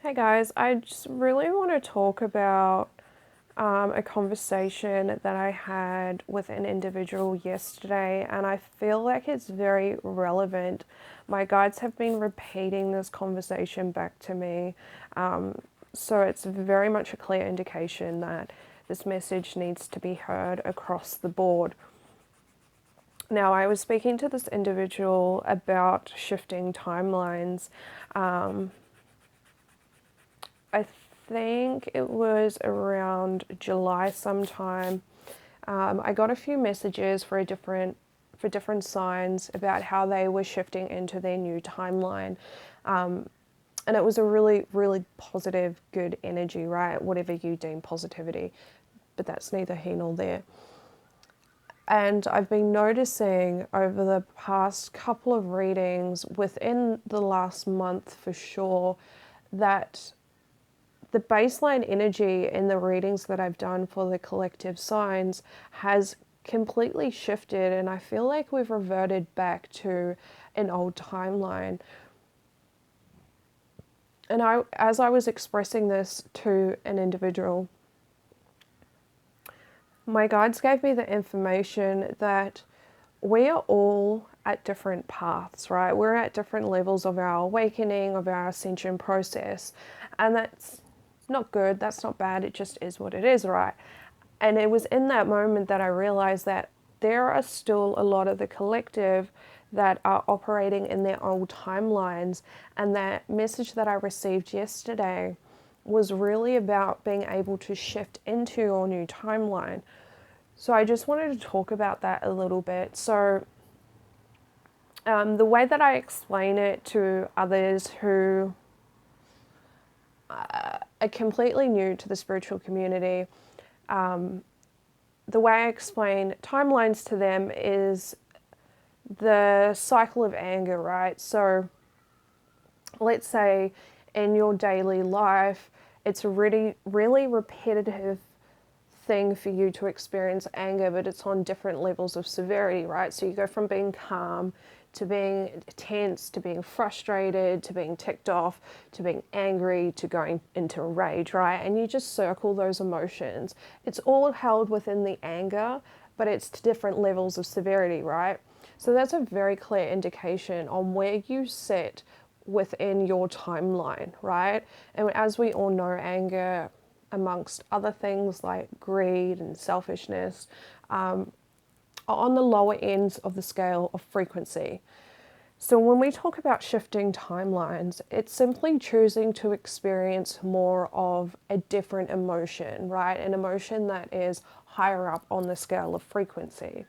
Hey guys, I just really want to talk about a conversation that I had with an individual yesterday, and I feel like it's very relevant. My guides have been repeating this conversation back to me, so it's very much a clear indication that this message needs to be heard across the board. Now, I was speaking to this individual about shifting timelines. I think it was around July sometime. I got a few messages for different signs about how they were shifting into their new timeline. And it was a really, really positive, good energy, right? Whatever you deem positivity. But that's neither here nor there. And I've been noticing over the past couple of readings, within the last month for sure, that the baseline energy in the readings that I've done for the collective signs has completely shifted, and I feel like we've reverted back to an old timeline. And as I was expressing this to an individual, my guides gave me the information that we are all at different paths, right? We're at different levels of our awakening, of our ascension process. And that's not good, that's not bad, it just is what it is, right? And it was in that moment that I realized that there are still a lot of the collective that are operating in their old timelines. And that message that I received yesterday was really about being able to shift into your new timeline. So I just wanted to talk about that a little bit. So the way that I explain it to others who are completely new to the spiritual community, the way I explain timelines to them is the cycle of anger, right? So let's say in your daily life, it's a really, really repetitive thing for you to experience anger, but it's on different levels of severity, right? So you go from being calm to being tense, to being frustrated, to being ticked off, to being angry, to going into rage, right? And you just circle those emotions. It's all held within the anger, but it's to different levels of severity, right? So that's a very clear indication on where you sit within your timeline, right? And as we all know, anger, amongst other things like greed and selfishness, are on the lower ends of the scale of frequency. So when we talk about shifting timelines, it's simply choosing to experience more of a different emotion, right? An emotion that is higher up on the scale of frequency.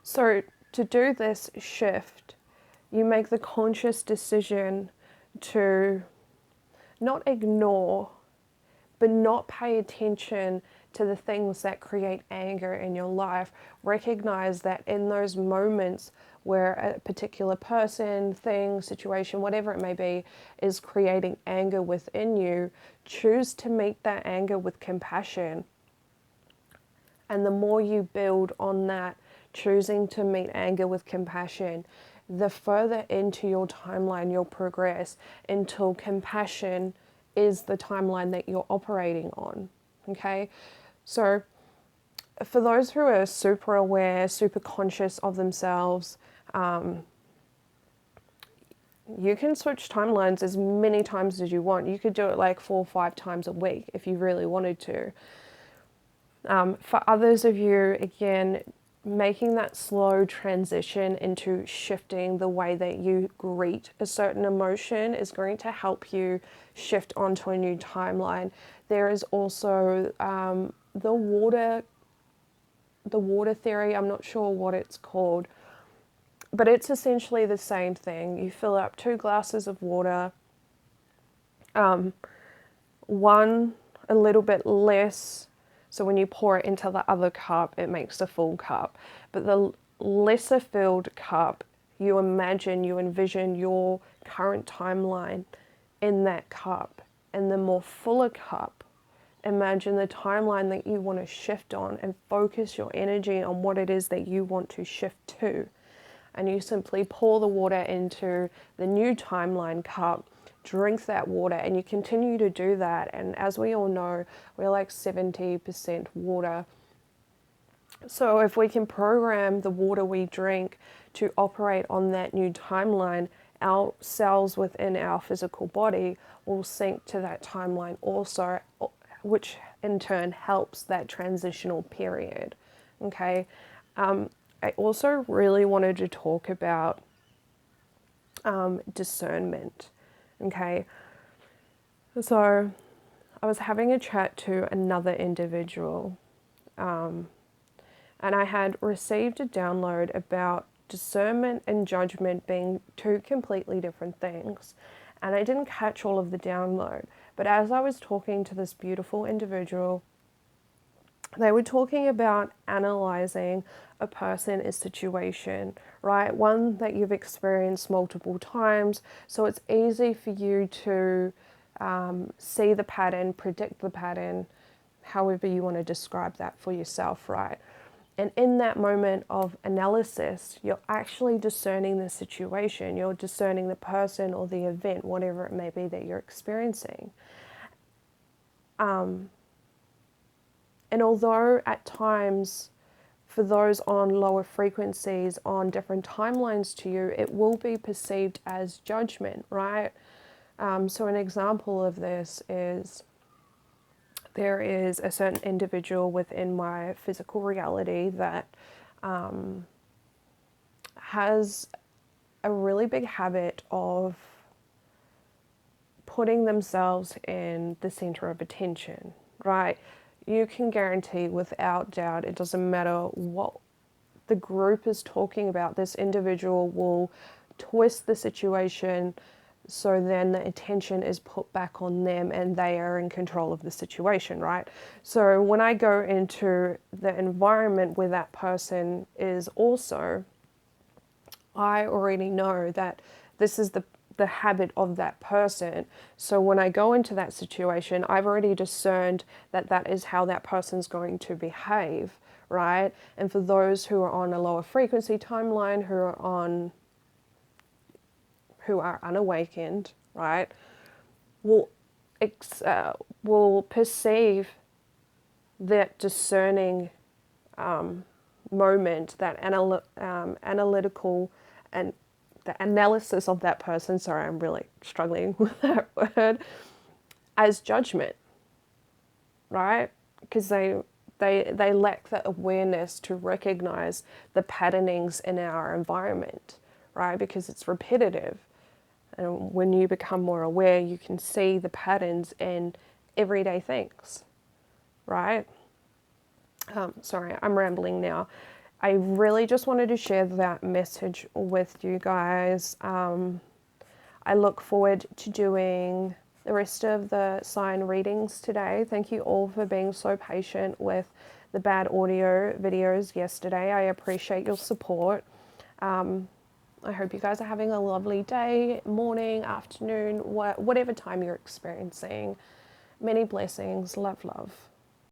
So to do this shift, you make the conscious decision to not ignore, but not pay attention to the things that create anger in your life. Recognize that in those moments where a particular person, thing, situation, whatever it may be, is creating anger within you, choose to meet that anger with compassion. And the more you build on that, choosing to meet anger with compassion, the further into your timeline you'll progress until compassion is the timeline that you're operating on. Okay? So for those who are super aware, super conscious of themselves, you can switch timelines as many times as you want. You could do it like 4 or 5 times a week if you really wanted to. For others of you, again, making that slow transition into shifting the way that you greet a certain emotion is going to help you shift onto a new timeline. There is also the water theory. I'm not sure what it's called, but it's essentially the same thing. You fill up 2 glasses of water, one a little bit less. So when you pour it into the other cup, it makes a full cup. But the lesser filled cup, you envision your current timeline in that cup. And the more fuller cup, imagine the timeline that you want to shift on and focus your energy on what it is that you want to shift to. And you simply pour the water into the new timeline cup, drink that water and you continue to do that. And as we all know, we're like 70% water. So if we can program the water we drink to operate on that new timeline, our cells within our physical body will sync to that timeline also, which in turn helps that transitional period. Okay. I also really wanted to talk about discernment. Okay. So I was having a chat to another individual, and I had received a download about discernment and judgment being two completely different things. And I didn't catch all of the download. But as I was talking to this beautiful individual, they were talking about analyzing a person, a situation, right? One that you've experienced multiple times. So it's easy for you to see the pattern, predict the pattern, however you want to describe that for yourself, right? And in that moment of analysis, you're actually discerning the situation, you're discerning the person or the event, whatever it may be that you're experiencing. And although at times, for those on lower frequencies, on different timelines to you, it will be perceived as judgment, right? So an example of this is, there is a certain individual within my physical reality that has a really big habit of putting themselves in the center of attention, right? You can guarantee without doubt, it doesn't matter what the group is talking about, this individual will twist the situation so then the attention is put back on them and they are in control of the situation, right? So when I go into the environment where that person is also, I already know that this is the habit of that person. So when I go into that situation, I've already discerned that that is how that person's going to behave, right? And for those who are on a lower frequency timeline, who are unawakened, right, will perceive that discerning moment, that analytical and the analysis of that person, sorry, I'm really struggling with that word, as judgment, right? Because they lack the awareness to recognize the patternings in our environment, right? Because it's repetitive. And when you become more aware, you can see the patterns in everyday things, right? Sorry, I'm rambling now. I really just wanted to share that message with you guys. I look forward to doing the rest of the sign readings today. Thank you all for being so patient with the bad audio videos yesterday. I appreciate your support. I hope you guys are having a lovely day, morning, afternoon, whatever time you're experiencing. Many blessings. Love, love.